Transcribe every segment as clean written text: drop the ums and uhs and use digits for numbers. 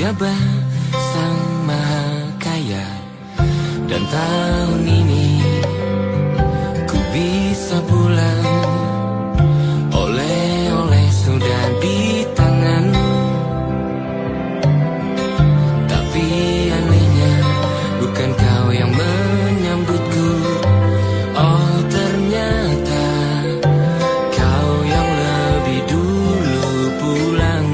pejabat sang maha kaya. Dan tahun ini ku bisa pulang, oleh-oleh sudah di tangan. Tapi anehnya bukan kau yang menyambutku. Oh ternyata kau yang lebih dulu pulang.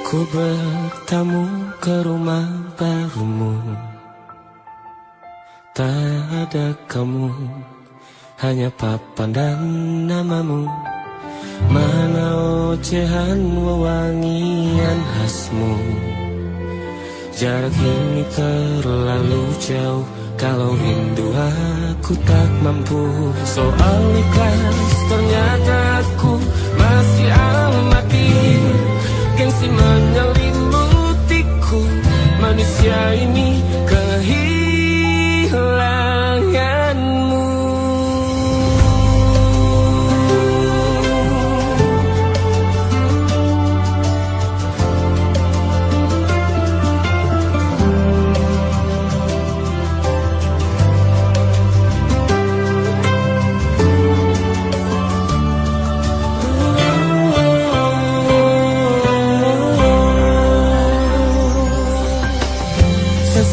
Ku bertamu ke rumah barumu, tak ada kamu, hanya papan dan namamu. Mana ocehan wewangian khasmu. Jarak ini terlalu jauh, kalau rindu aku tak mampu. Soal ikhlas ternyata aku masih amati. Gengsi menyelimutiku, manusia ini kehilanganmu.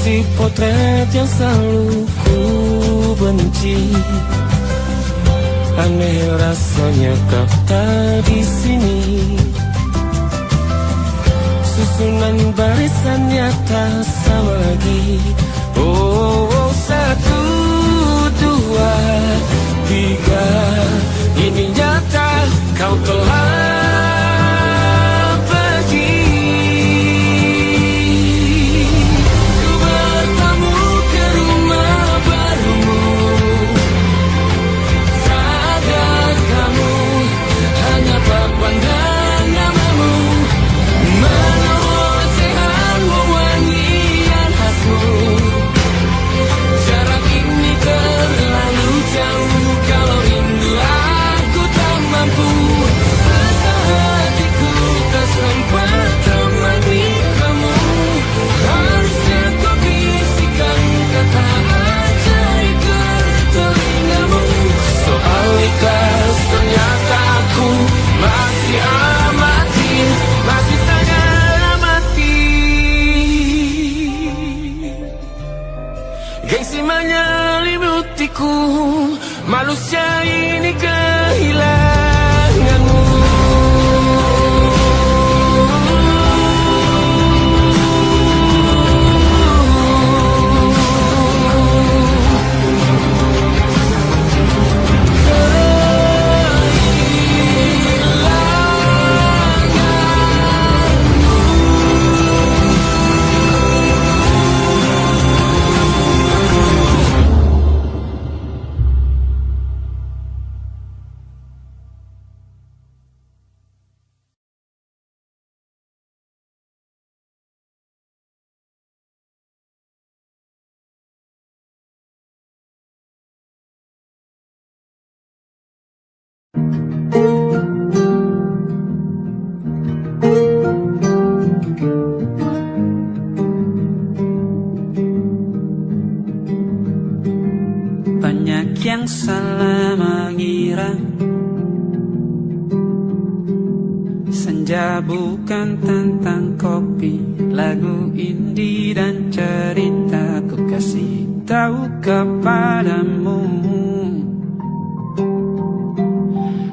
Si potret yang selalu ku benci, aneh rasanya kau tak di sini. Susunan barisannya tak sama lagi. Oh, oh, 1, 2, 3, ini nyata kau telah menyelimutiku, manusia ini kehilanganmu. Banyak yang salah mengira senja bukan tentang kopi, lagu indie dan cerita. Ku kasih tahu kepadamu,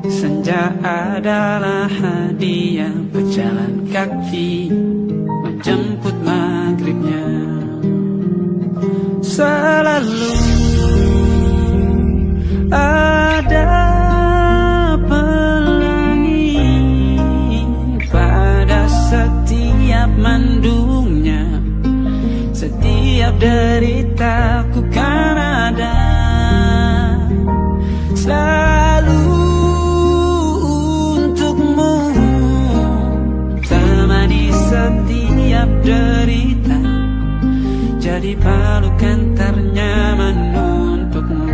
senja adalah hadiah berjalan kaki menjemput maghribnya. Selalu ada pelangi pada setiap mendungnya. Setiap deritaku kan ada selalu untukmu, temani setiap derita, jadi pelukan ternyaman untukmu.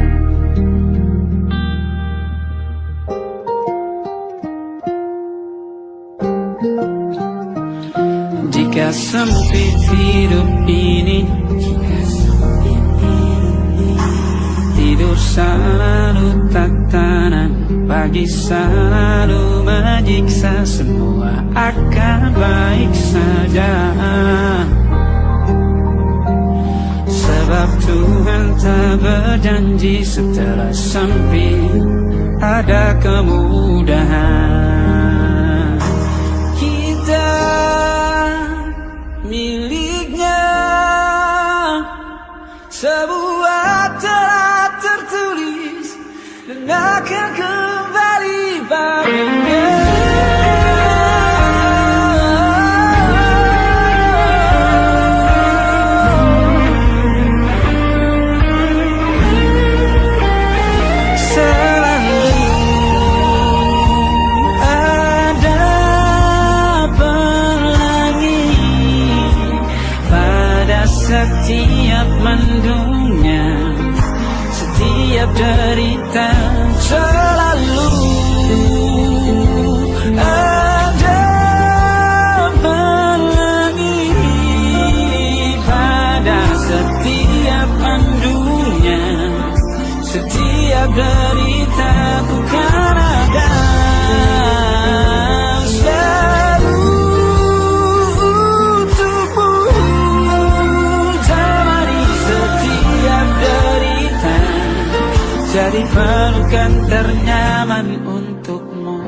Jika sempit hidup ini, tidur selalu tatanan, pagi selalu menyiksa, semua akan baik saja. Sebab Tuhan tak berjanji setelah sempit ada kemudahan. Kita miliknya, sebuah telah tertulis dan akan kembali padanya. Setiap mendungnya, setiap derita, selalu ada pelangi. Pada setiap mendungnya, setiap derita, bukan ada. Jadi pelukan ternyaman untukmu.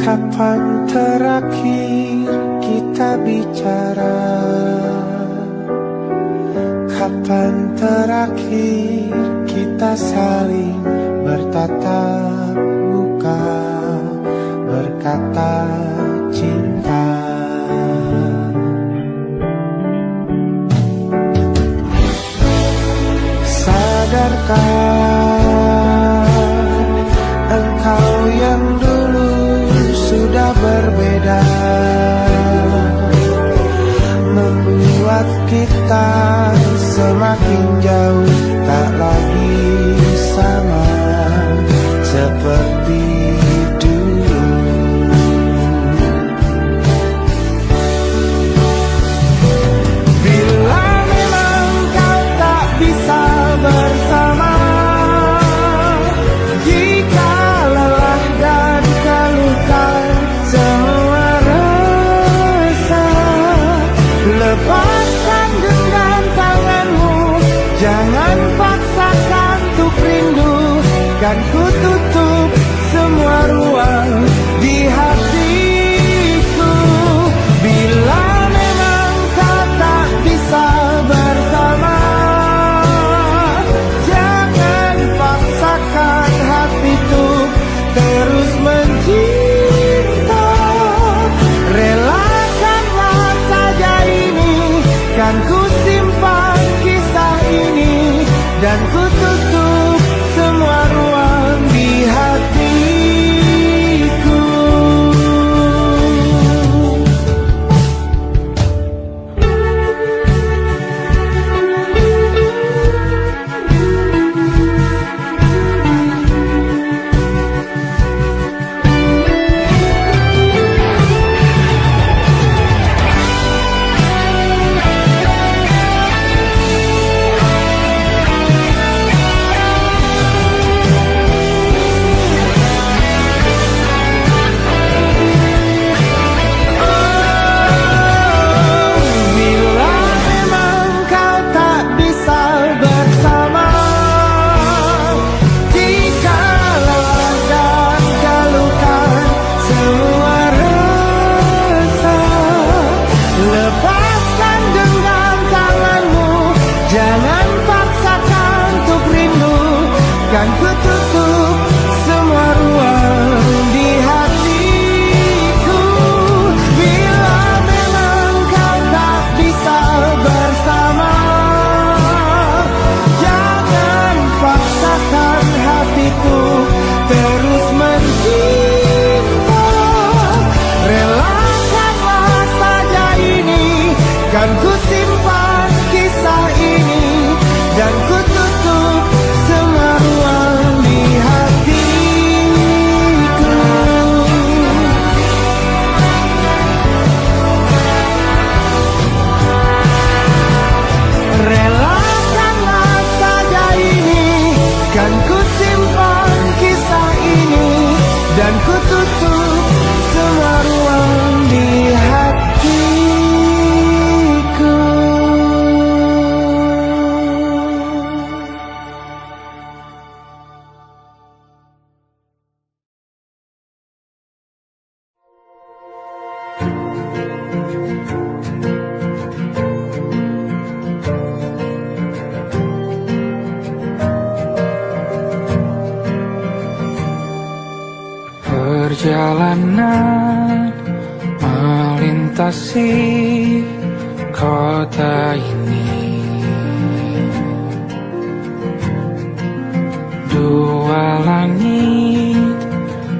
Kapan terakhir kita bicara? Kapan terakhir kita saling bertatap muka, berkata cinta? Sadarkah engkau yang dulu sudah berbeda, membuat kita semakin jauh, tak lagi sama seperti dulu. Bila memang kau tak bisa bersama, jika lelah dan terluka semua rasa, lepaskan genggam tanganmu, jangan paksakan untuk rindu, kan ku tutup semua ruang di hatiku. Bila memang kau tak bisa bersama, jangan paksakan hatiku terus mencinta. Relakanlah saja ini, kan ku simpan kisah ini, dan ku tutup semua ruang di hatiku. Perjalanan melintasi kota ini, dua langit,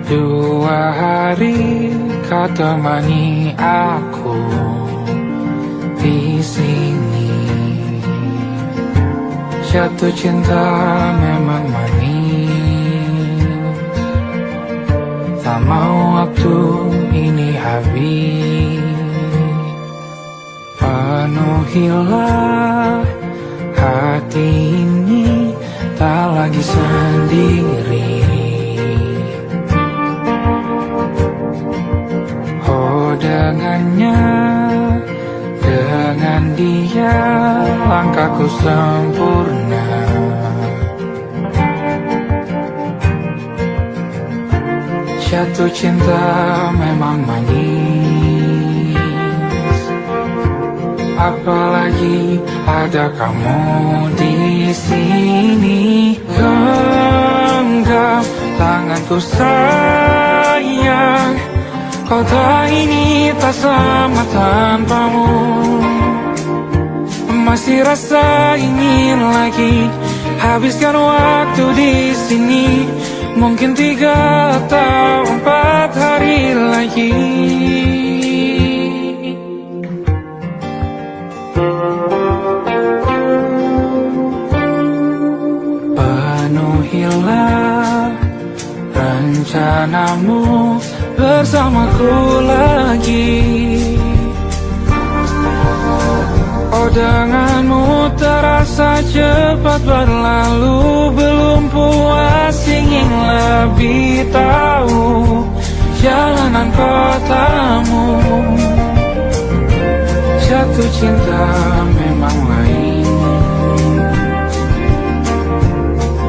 dua hari kau temani aku di sini. Jatuh cinta memang manis, tak mau waktu ini habis. Penuhilah hati ini, tak lagi sendiri. Oh dengannya, dengan dia langkahku sempurna. Jatuh cinta memang manis, apalagi ada kamu di sini. Genggam tanganku sayang, kota ini tak sama tanpamu. Masih rasa ingin lagi habiskan waktu di sini. Mungkin 3 atau 4 hari lagi. Penuhilah rencanamu bersamaku lagi. Oh denganmu terasa cepat berlalu, belum puas ingin lebih tahu jalanan kotamu. Jatuh cinta memang lain,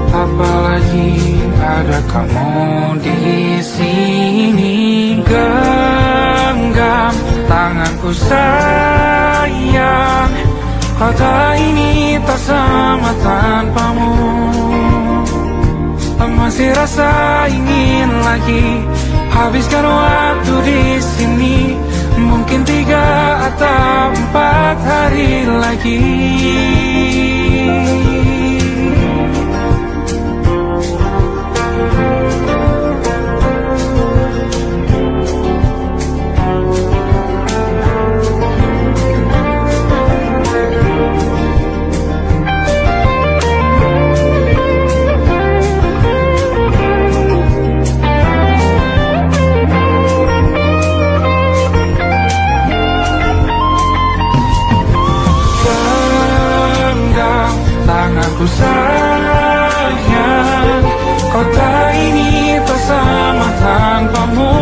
apalagi ada kamu di sini. Genggam tanganku sayang, kota ini tak sama tanpamu. Masih rasa ingin lagi habiskan waktu di sini. Mungkin 3 atau 4 hari lagi. Tanganku sayang, kota ini tak sama tanpamu.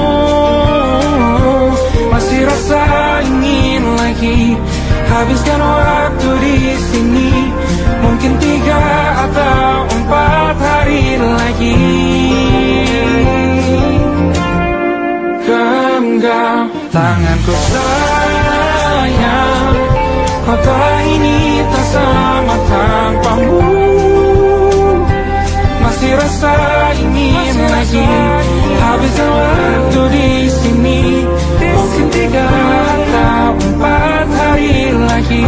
Masih rasa ingin lagi habiskan waktu di sini. Mungkin 3 atau 4 hari lagi. Genggam tanganku sayang, kota ini tak sama tanpamu. Masih rasa ingin lagi habiskan waktu di sini. Mungkin 3 atau 4 hari lagi.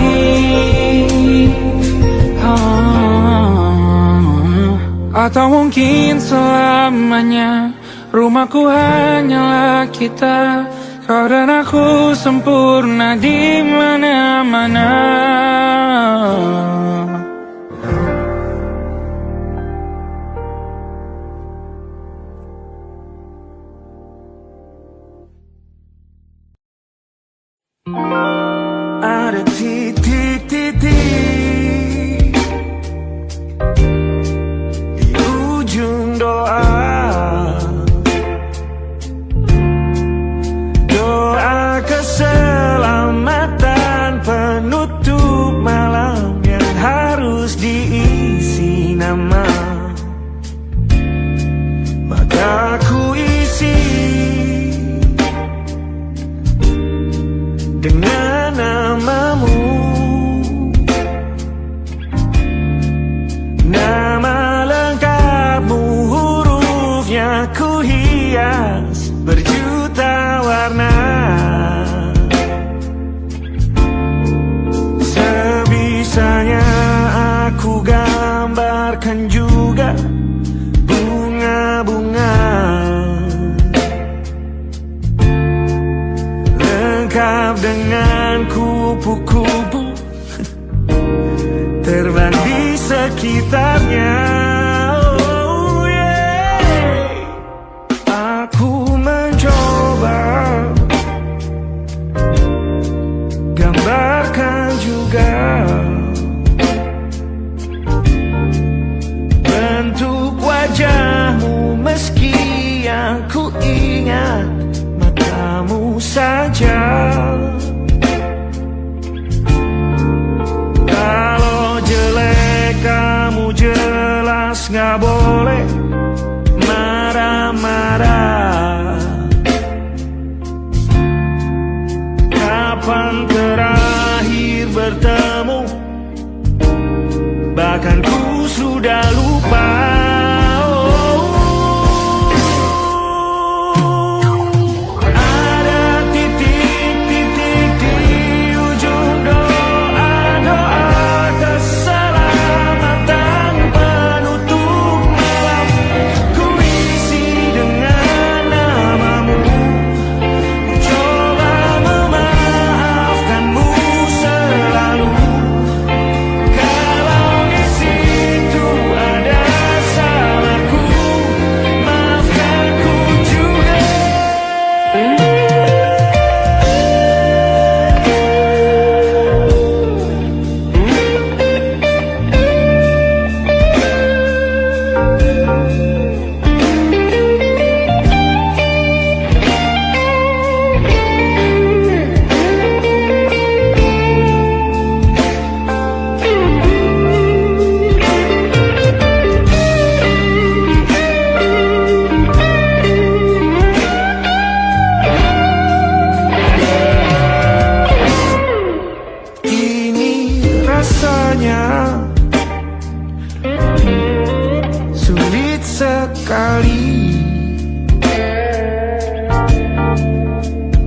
Atau mungkin selamanya. Rumahku hanyalah kita, kau dan aku sempurna di mana-mana. Ada titik-titik di ujung doa. Doa keselamatan penutup malam yang harus diisi nama. Maka ku isi dengan namamu. Nama lengkapmu, hurufnya ku hias juga bunga-bunga, lengkap dengan kupu-kupu terbang di sekitarnya. Oh yeah. Aku mencoba gambarkan juga bentuk wajahmu, meski yang ku ingat matamu saja. Kalau jelek kamu jelas gak boleh marah-marah. Kapan terakhir bertemu, bahkan ku sudah lupa. Sulit sekali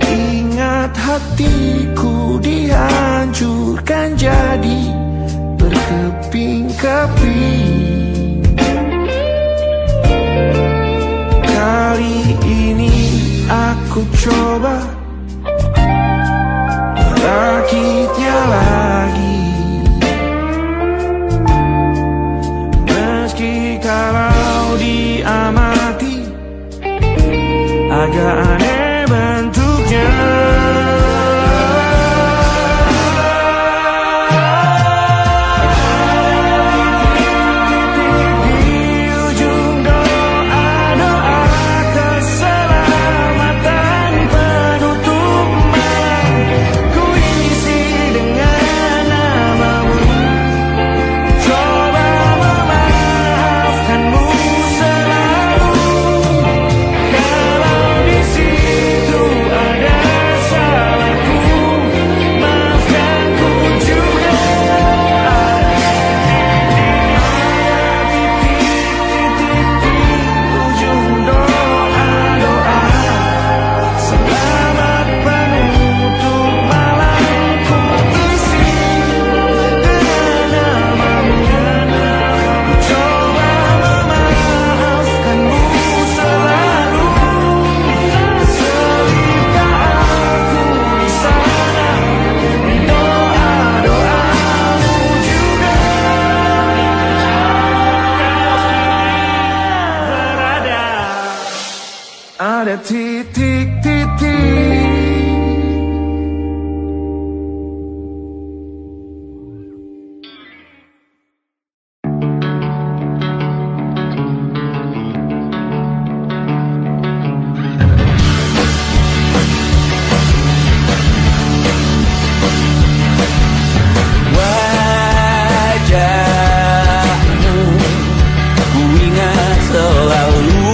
ingat hatiku dihancurkan jadi berkeping-keping. Kali ini aku coba merakitnya lagi. Kalau diamati agak aneh bentuknya. Di ujung doa-doa keselamatan penutup malam, ku isi dengan namamu. Coba memaafkanmu selalu. Kalau di situ ada salahku, maafkanku juga. Ada titik-titik di ujung doa-doa, selamat penutup malam, ku isi dengan namamu. Coba memaafkanmu selalu. Selipkan aku di sana, di doa-doamu juga. Berada ada titik-titik. Wajahmu ku ingat selalu,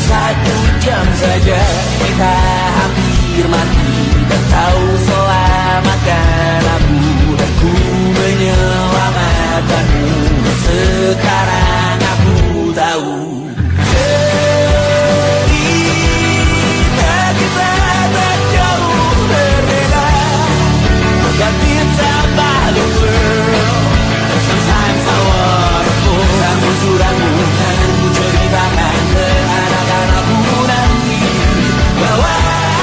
1 jam saja kita hampir mati, dan kau selamatkan aku, dan ku menyelamatkanmu. Sekarang aku tahu cerita kita tak jauh berbeda. But it's about the world. Sometimes I wanna fall. Ramu-ramu kan ku ceritakan ke anak-anakku nanti bahwa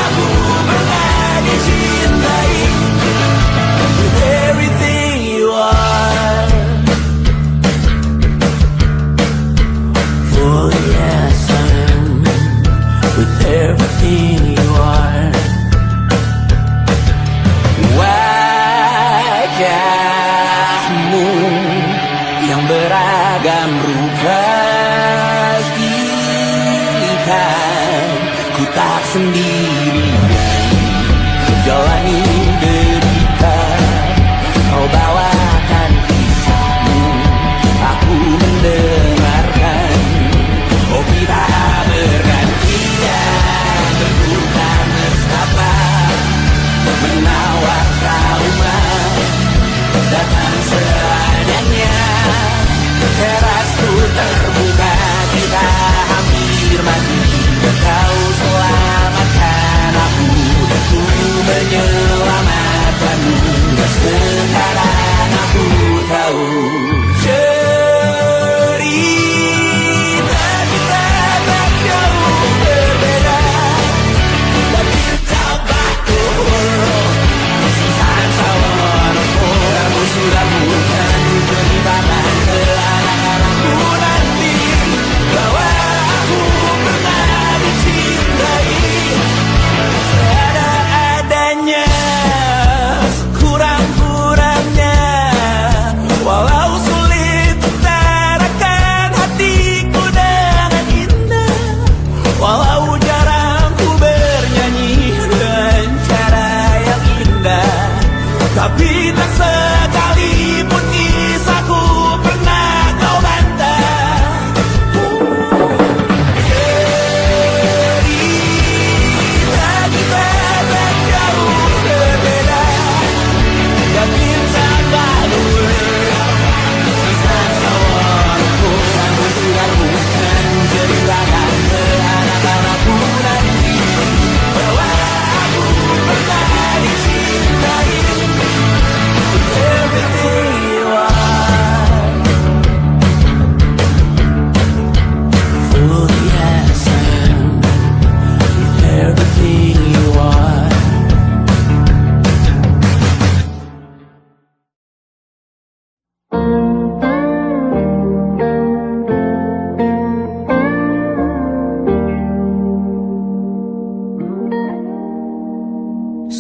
aku pernah dicintai with everything you are. For yes I am with everything you are. Wajahmu yang beragam rupa pastikan ku tak sendirian jalani derita. Kau bawakan kisahmu, aku mendengarkan. Oh kita bergantian bertukar mesra, menawar trauma datang seadanya. Terasku terbuka, kita hampir mati, kau selamatkan aku, dan ku menyelamatkanmu. Sekarang aku tahu cerita kita tak jauh berbeda. But it's about the world. Sometimes I wanna fall. Sudah bukan ceritakan ke anak-anakku nanti bahwa aku pernah dicintai seadanya, kurang-kurangnya. Walau sulit utarakan hatiku dengan indah, walau jarang ku bernyanyi dengan cara yang indah, tapi tak sekalipun kisahku pernah kau bantah. Cerita kita tak jauh berbeda, dan kita berdua sama-sama. Kamu sudah bukan ceritakan ke anak-anakku nanti bahwa aku pernah dicintai. Everything you are, fully as I am, with everything you are.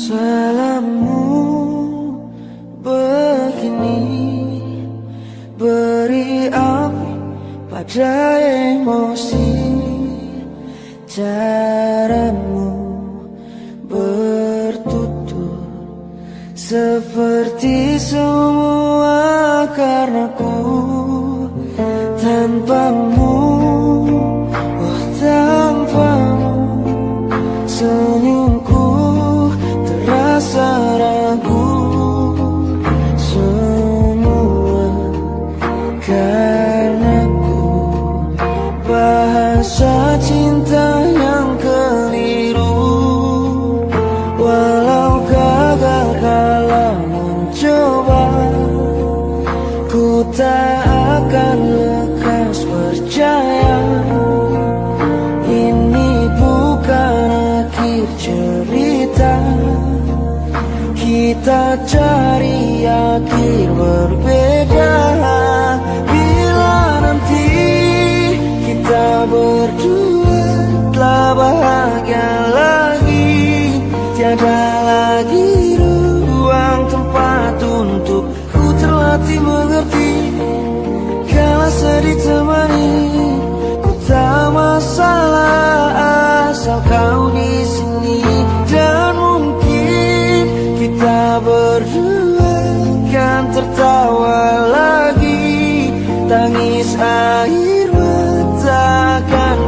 Salammu begini, beri api pada emosi. Caramu bertutur seperti semua karenaku. Tanpamu, oh tanpamu, senyumku terasa ragu. Semua karenaku, bahasa cinta yang keliru. Walau gagal kala mencoba, ku tak akan lekas percaya. Ini bukan akhir cerita, kita cari akhir berbeda. Bila nanti kita berdua telah bahagia lagi, tiada lagi ruang tempat untuk ku terlatih mengerti. Kala sedih temani, ku tak masalah asal kau di sini. Dan mungkin kita berdua kan tertawa lagi, tangis air mata akan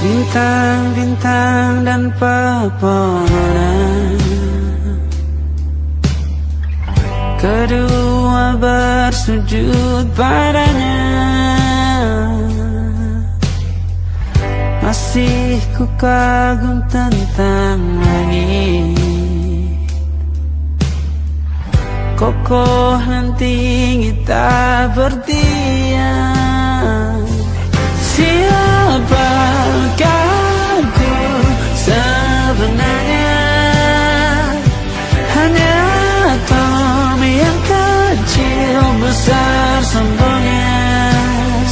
bintang-bintang dan pepohonan. Kedua bersujud padanya. Masih ku kagum tentang langit, kokoh dan tinggi tak berdiam. Siapakah aku sebenarnya? Hanya Tom yang kecil besar sombongnya.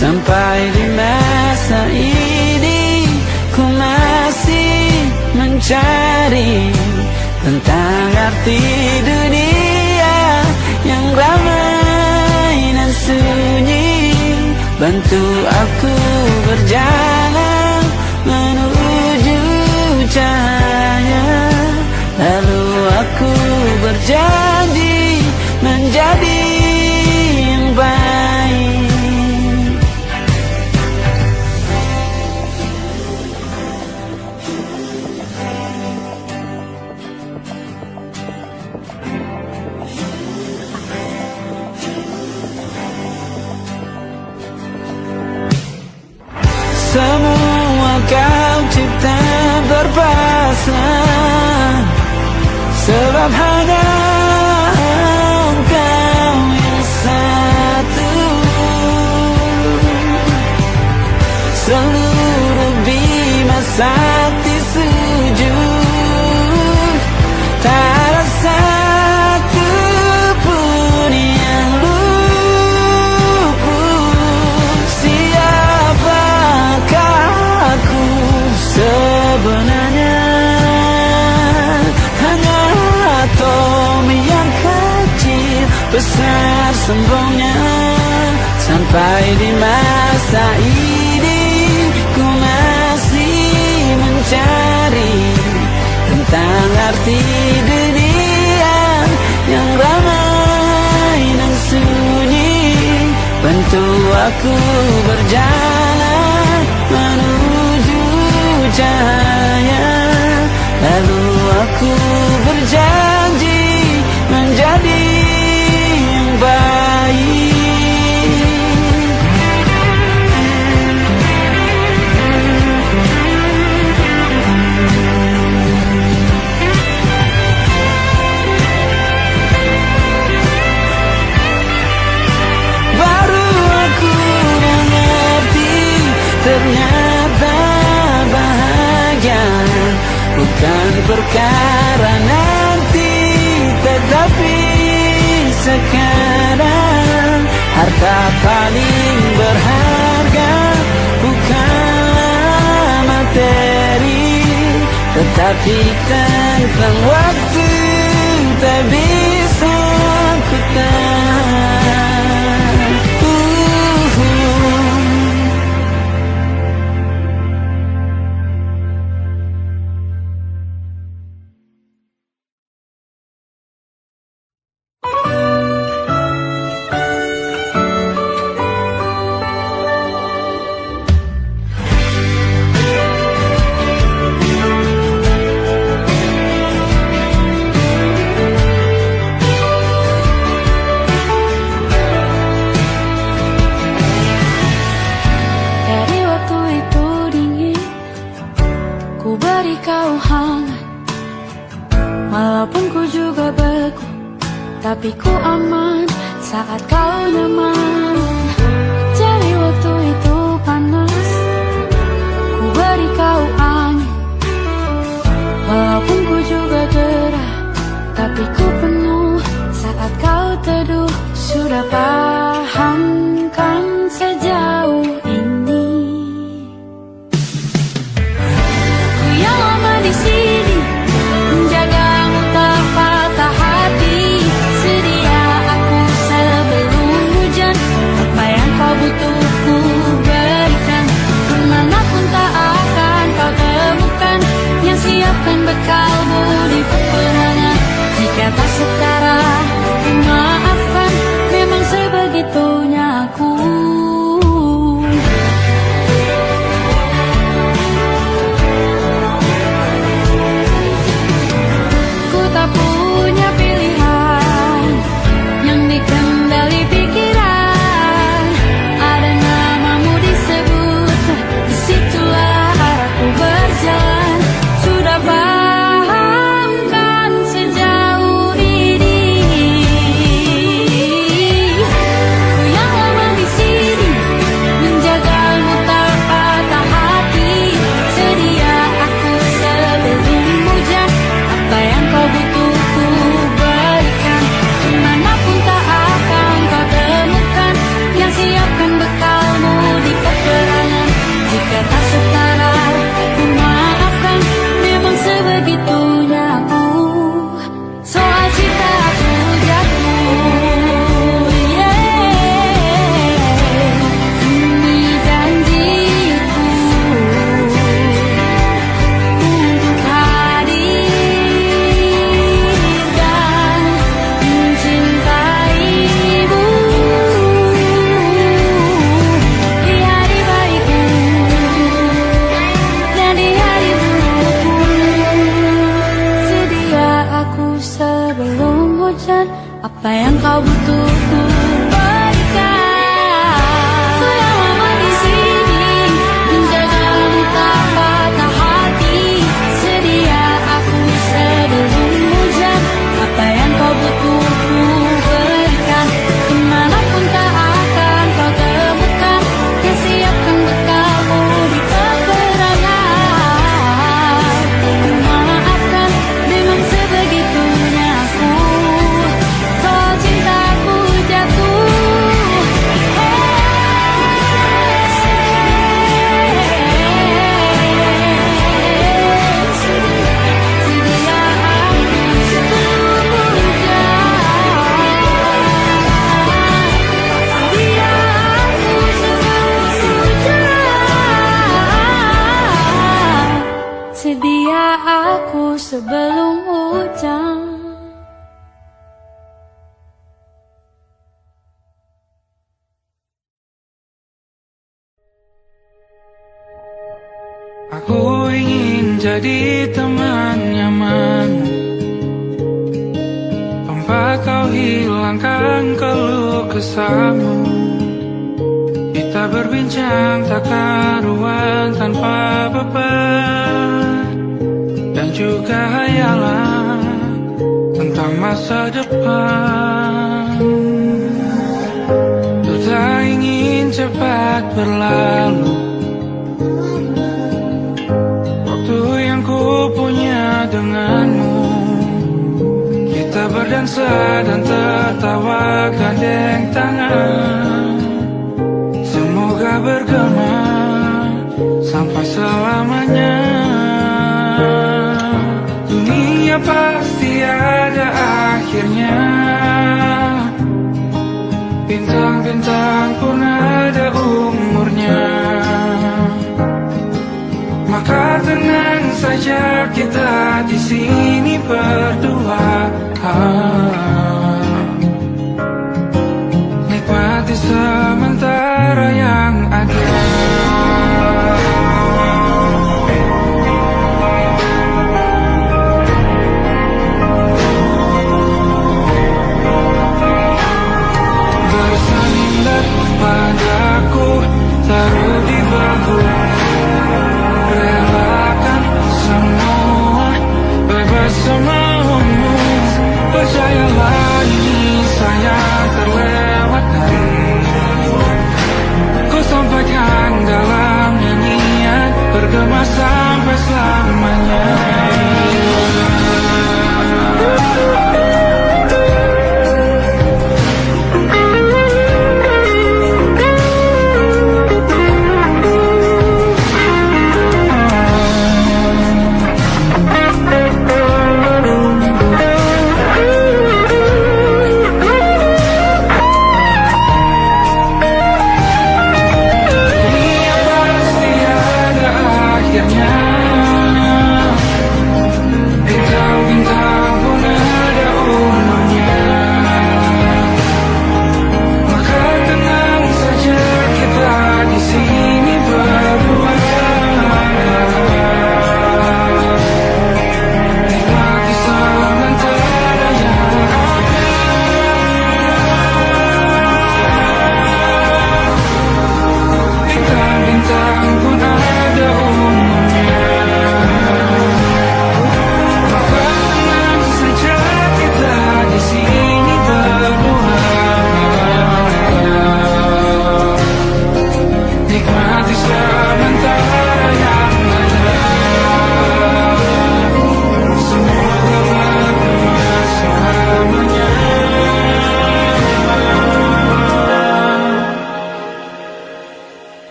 Sampai di masa ini ku masih mencari tentang arti dunia yang ramai dan sunyi. Bantu aku berjalan menuju cahaya. Lalu aku berjanji menjadi yang baik. Semua kau cipta berpasang, sebab hanya Engkau yang satu. Seluruh bima sakti sujud, tak ada satu pun yang luput. Siapakah aku sebenarnya? Hanya atom yang kecil besar sombongnya. Sampai di masa ini ku masih mencari tentang arti dunia yang ramai dan sunyi. Bantu aku berjalan menuju cahaya. Lalu aku berjanji menjadi yang baik. Baru aku mengerti ternyata bahagia bukan perkara nanti, tetapi sekarang. Harta paling berharga bukanlah materi, tetapi tentang waktu tak bisa ku tahan. Tapi ku aman saat kau nyaman. Jadi waktu itu panas, ku beri kau angin. Walaupun ku juga gerah, tapi ku penuh saat kau teduh. Sudah paham kan sejauh ini? Ku yang lama di sini menjagamu tak patah hati. Sedia aku sebelum hujan, apa yang kau butuh ku berikan. Kemanapun tak akan kau temukan yang siapkan bekalmu di peperangan. Jika tak setara, maafkan, memang sebegitunya aku. sebelum hujan. Aku ingin jadi teman nyaman, tempat kau hilangkan keluh kesahmu. Kita berbincang tak karuan tanpa beban, dan juga hayalan tentang masa depan. Ku tak ingin cepat berlalu waktu yang ku punya denganmu. Kita berdansa dan tertawa gandeng tangan, semoga bergema sampai selamanya. Dunia pasti ada akhirnya, bintang-bintang pun ada umurnya. Maka tenang saja kita di sini berdua, nikmati sementara yang ada. Bersandar padaku, taruh di bahu, relakan semua, bebas semaumu. Percayalah ini saya terlewatkan, ku sampaikan dalam nyanyian, bergema sampai selamanya.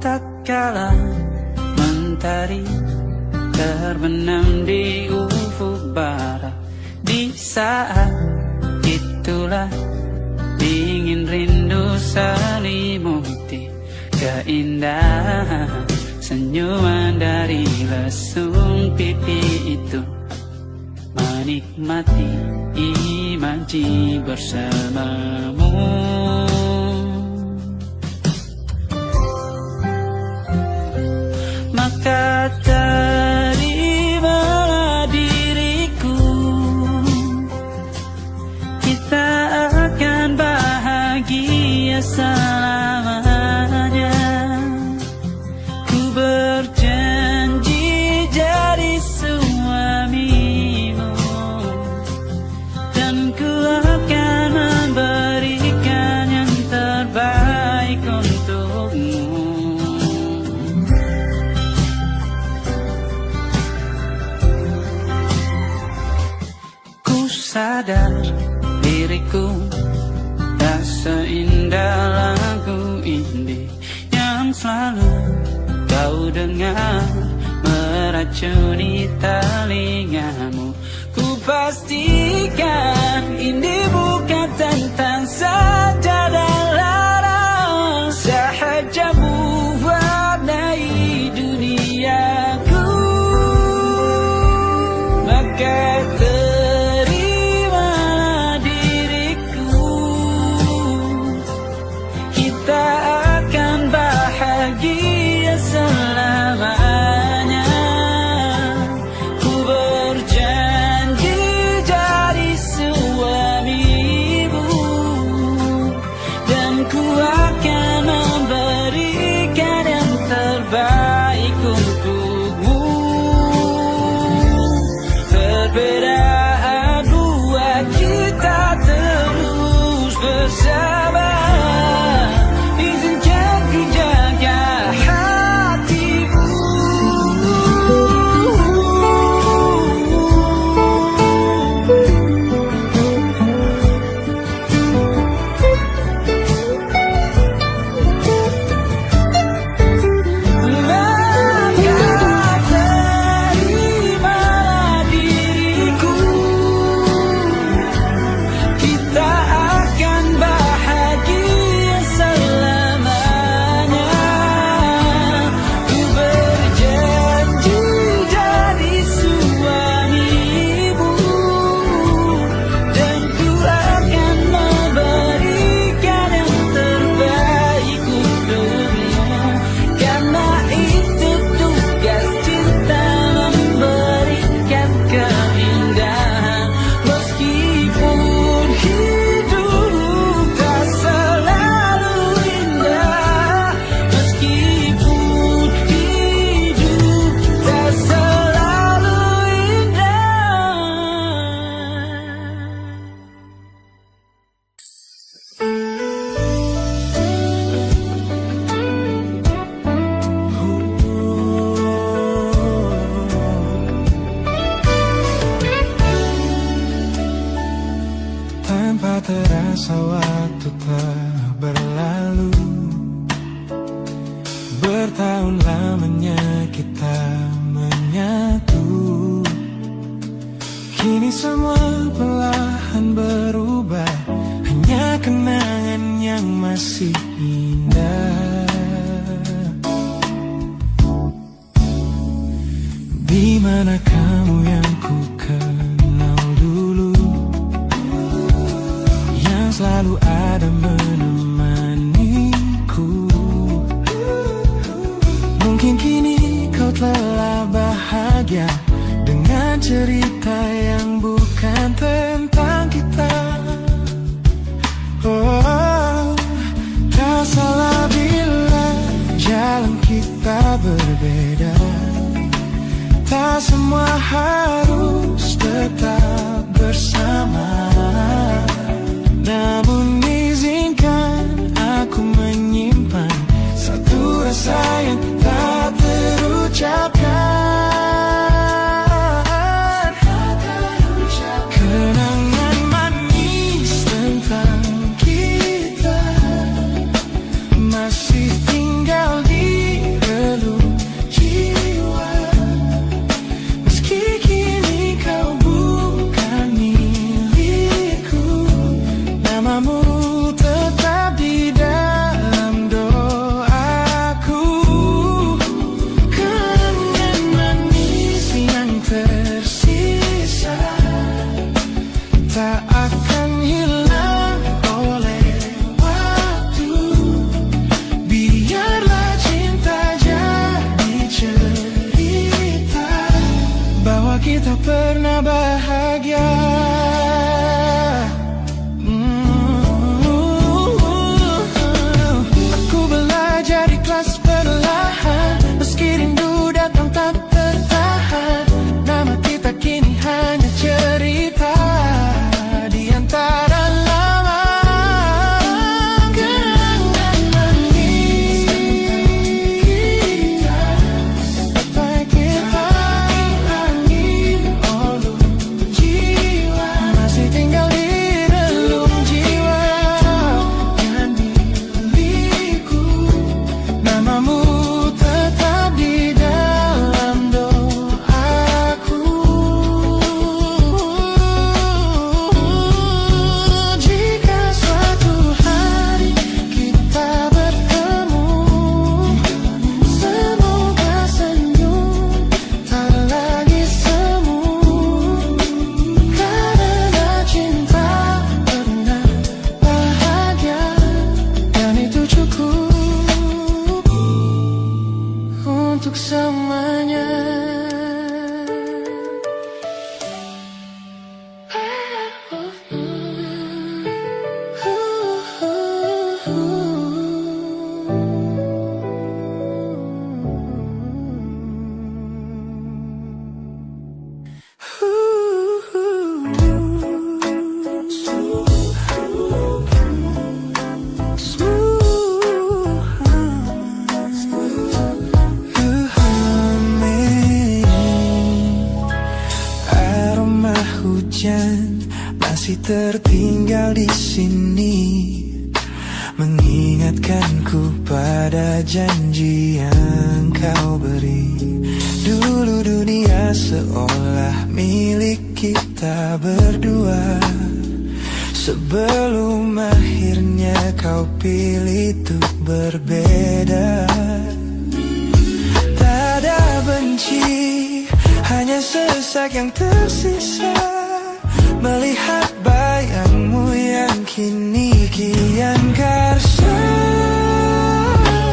Tatkala mentari terbenam di ufuk barat, di saat itulah dingin rindu selimuti keindahan senyuman dari lesung pipi itu. Menikmati imaji bersamamu, maka terimalah diriku, kita akan bahagia selamanya. Ku berjanji jadi suamimu, dan ku akan memberikan yang terbaik untukmu. Sadar diriku tak seindah lalu kau dengar meracuni telingamu. Ku pastikan ini bukan tentang saja dan larang, sahaja mewarnai duniaku. Maka terimalah diriku, kita akan bahagia selamanya. Ku berjanji jadi suamimu, dan ku akan memberikan yang terbaik untukmu. Perbedaan buat kita terus bersama. Izinkan ku jaga hatimu. Maka terimalah diriku, kita akan bahagia selamanya. Ku berjanji jadi suamimu, dan ku akan memberikan yang terbaik untukmu. Karena itu tugas cinta, memberikan keindahan. Meskipun hidup tak selalu indah, meskipun hidup tak selalu indah. Tanpa terasa waktu telah berlalu, bertahun lamanya kita menyatu. Kini semua perlahan berubah, hanya kenangan yang masih indah. Di mana kamu yang ku kenal dulu, yang selalu ada menemaniku. Mungkin kini kau telah bahagia dengan cerita yang bukan tentang kita. Oh, tak salah bila jalan kita berbeda. Tak semua harus tetap bersama. Namun izinkan aku menyimpan satu rasa yang tak terucapkan. Kenangan manis tentang kita masih tinggal di relung jiwa. Meski kini kau bukan milikku, namamu masih tertinggal di sini, mengingatkanku pada janji yang kau beri. Dulu dunia seolah milik kita berdua, sebelum akhirnya kau pilih untuk berbeda. Tak ada benci, hanya sesak yang tersisa, melihat bayangmu yang kini kian karsa.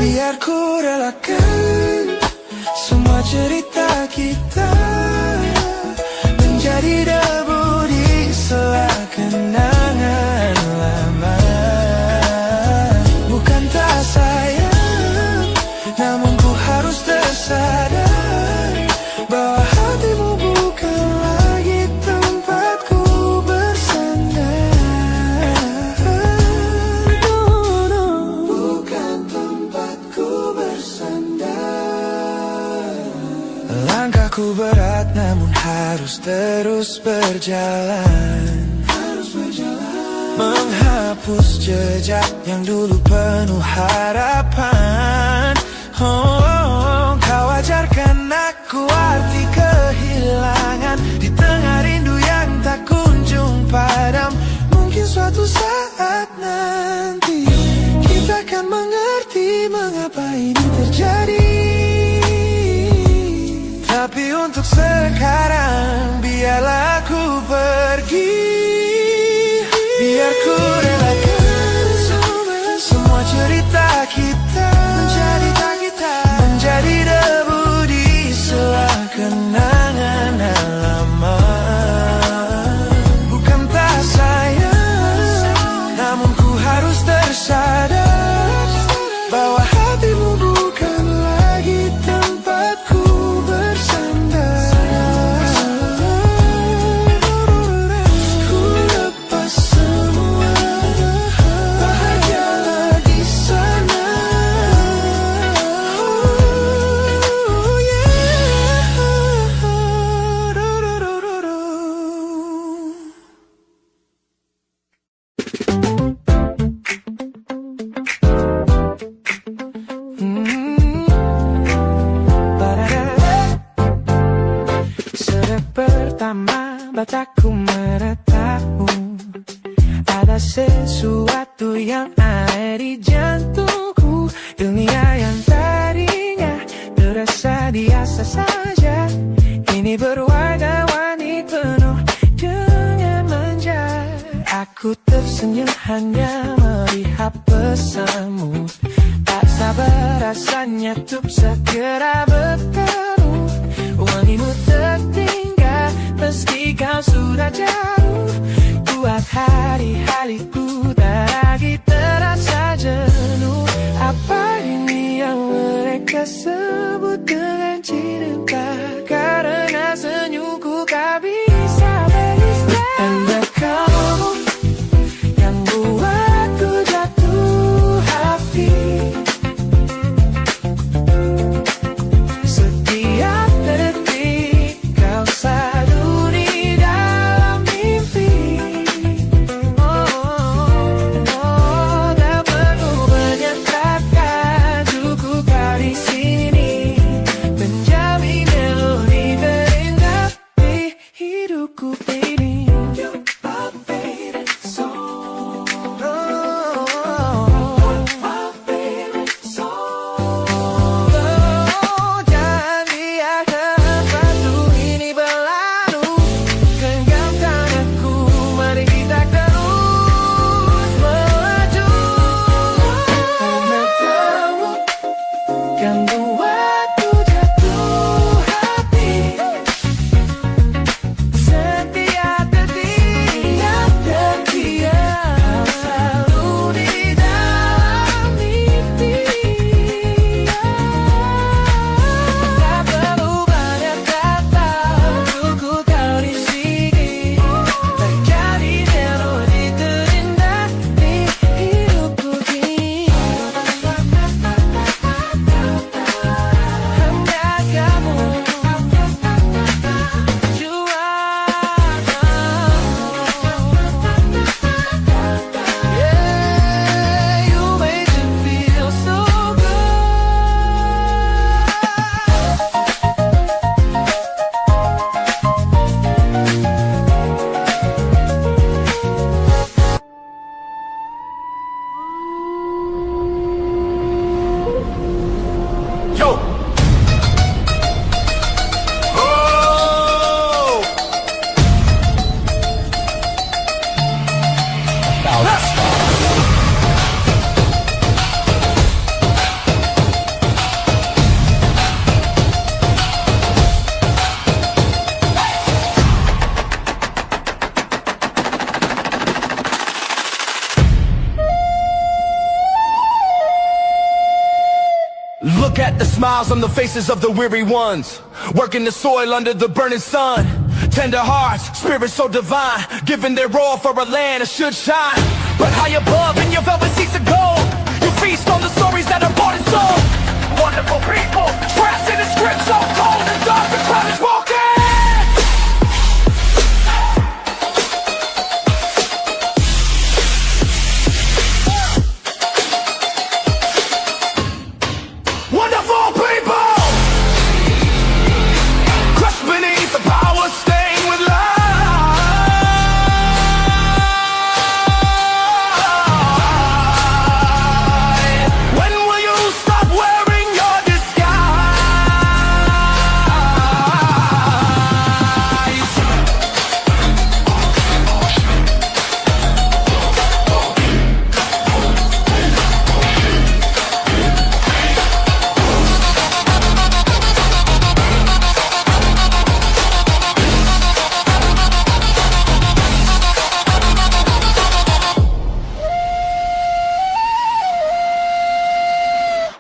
Biar ku relakan semua cerita kita menjadi debu di sela kenangan lama. Bukan tak sayang, namun ku harus tersadar bahwa hatimu bukan lagi tempatku bersandar. Bukan tempatku bersandar. Langkahku berat namun harus terus berjalan, menghapus jejak yang dulu penuh harapan. Kau ajarkan aku arti kehilangan di tengah rindu yang tak kunjung padam. Mungkin suatu saat nanti kita akan mengerti mengapa ini terjadi. Tapi untuk sekarang biarlah aku pergi. Biar ku relakan semua cerita kita menjadi debu di sela kenangan lama. Bukan tak sayang, namun ku harus tersadar bahwa hatimu bukan lagi tempatku bersandar. Ku lepas semua, bahagialah di sana. Oh yeah. Sejak pertama mataku menatapmu, ada sesuatu yang ada di jantungku. Dunia yang tadinya terasa biasa saja, kini berwarna-warni penuh dengan manja. Aku tersenyum hanya melihat pesanmu, tak sabar rasanya untuk segera bertemu. Wangimu tertinggal meski kau sudah jauh, buat hari-hariku tak lagi terasa jenuh. Apa ini yang mereka sebut dengan cinta? Karena senyumku tak bisa beristirahat. Anda kamu yang buatku jatuh hati. Setiap detik kau selalu di dalam mimpi. Look at the smiles on the faces of the weary ones, working the soil under the burning sun. Tender hearts, spirits so divine, giving their all for a land that should shine. But high above in your velvet seats of gold, you feast on the stories that are bought and sold. Wonderful people, trapped in a script so cold and dark, the crowd is walking. Wonderful people, crushed beneath the power, stained with light. When will you stop wearing your disguise?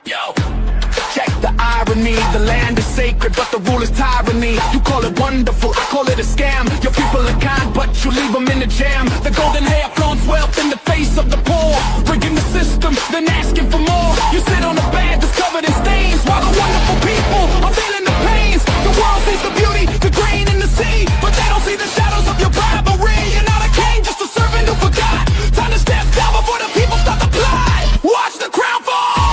Yo, check the irony. The land is sacred, but the rule is tyranny. You call it wonderful, I call it a scam. Your people are kind, but you leave them in the jam. The golden hair flaunts wealth in the face of the poor, rigging the system, then asking for more. You sit on a bed that's covered in stains, while the wonderful people are feeling the pains. The world sees the beauty, the grain in the sea, but they don't see the shadows of your bribery. You're not a king, just a servant who forgot. Time to step down before the people start to plot. Watch the crown fall.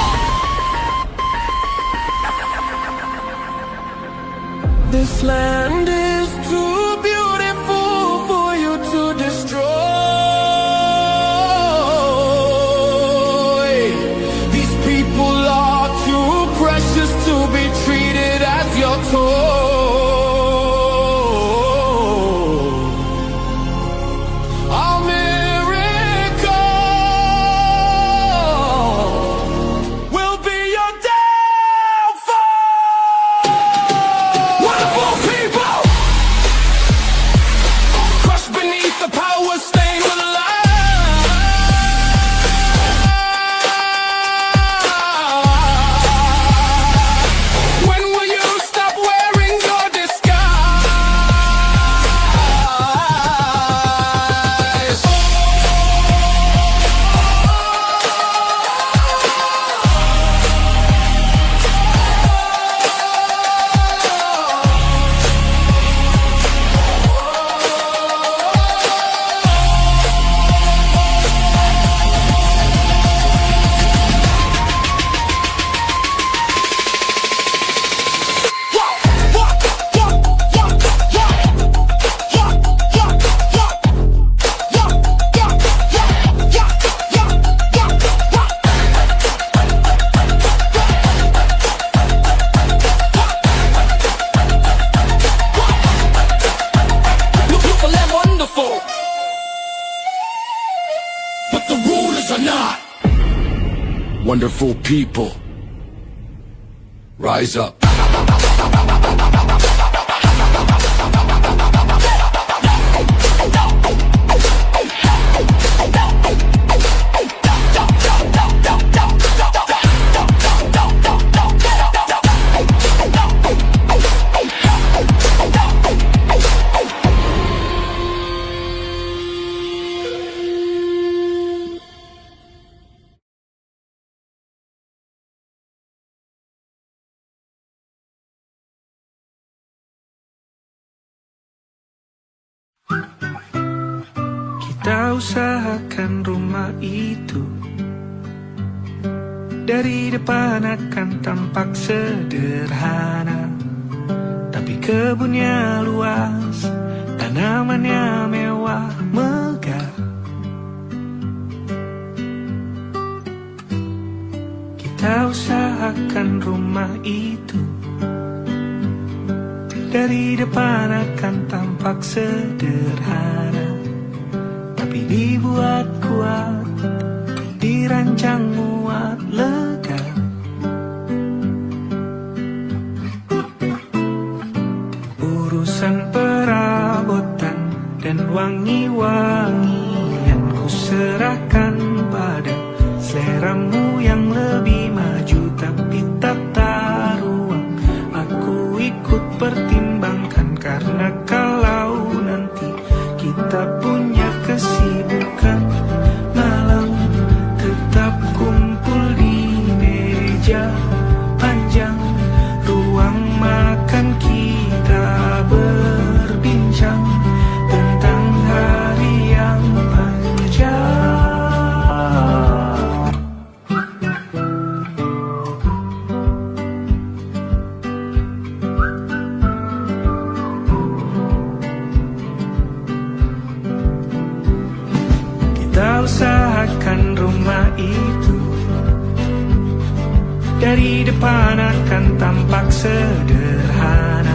This land is too beautiful for you to destroy. These people are too precious to be treated as your toy. A miracle will be your downfall. Wonderful people, crushed beneath the power, stained with light. When will you stop wearing your disguise? Beautiful and wonderful, but the rulers are not. Wonderful people, rise up. Kita usahakan rumah itu dari depan akan tampak sederhana, tapi kebunnya luas, tanamannya mewah megah. Kita usahakan rumah itu dari depan akan tampak sederhana, tapi dibuat kuat, dirancang muat lega. Urusan perabotan dan wangi-wangian ku serahkan pada seleramu yang lebih maju, tapi tetap Dari depan akan tampak sederhana,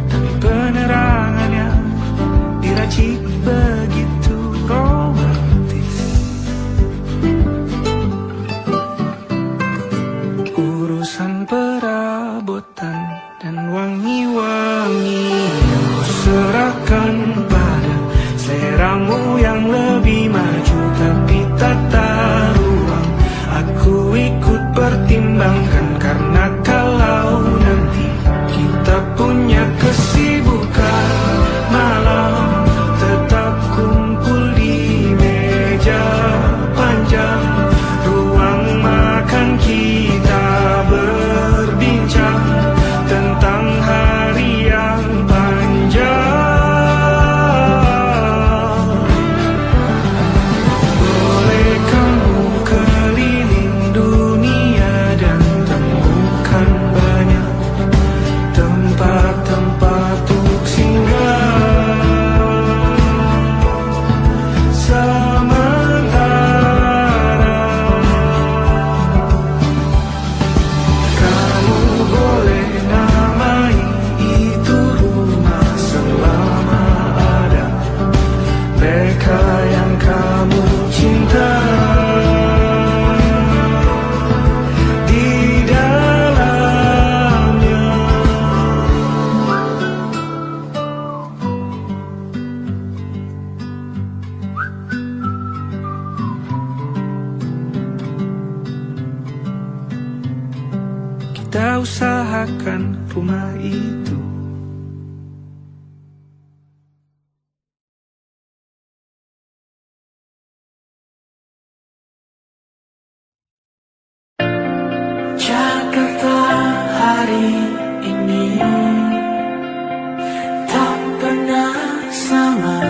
tapi penerangannya diracik begitu romantis. Urusan perabotan dan wangi-wangi yang kuserahkan pada seleramu yang lebih maju, tapi tata ruang aku ikut pertimbangkan, karena kalau nanti kita punya kesibukan malam, tetap kumpul di meja panjang ruang makan, kita berbincang tentang hari yang panjang. Boleh kamu keliling dunia dan temukan banyak tempat-tempat untuk singgah. Sementara kamu boleh namai itu rumah selama ada mereka yang kamu cinta di dalamnya. Kita usahakan rumah itu. Jakarta hari ini tak pernah sama.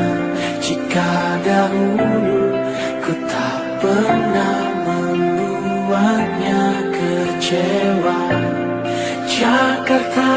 Jika dahulu ku tak pernah membuatnya kecewa. Jakarta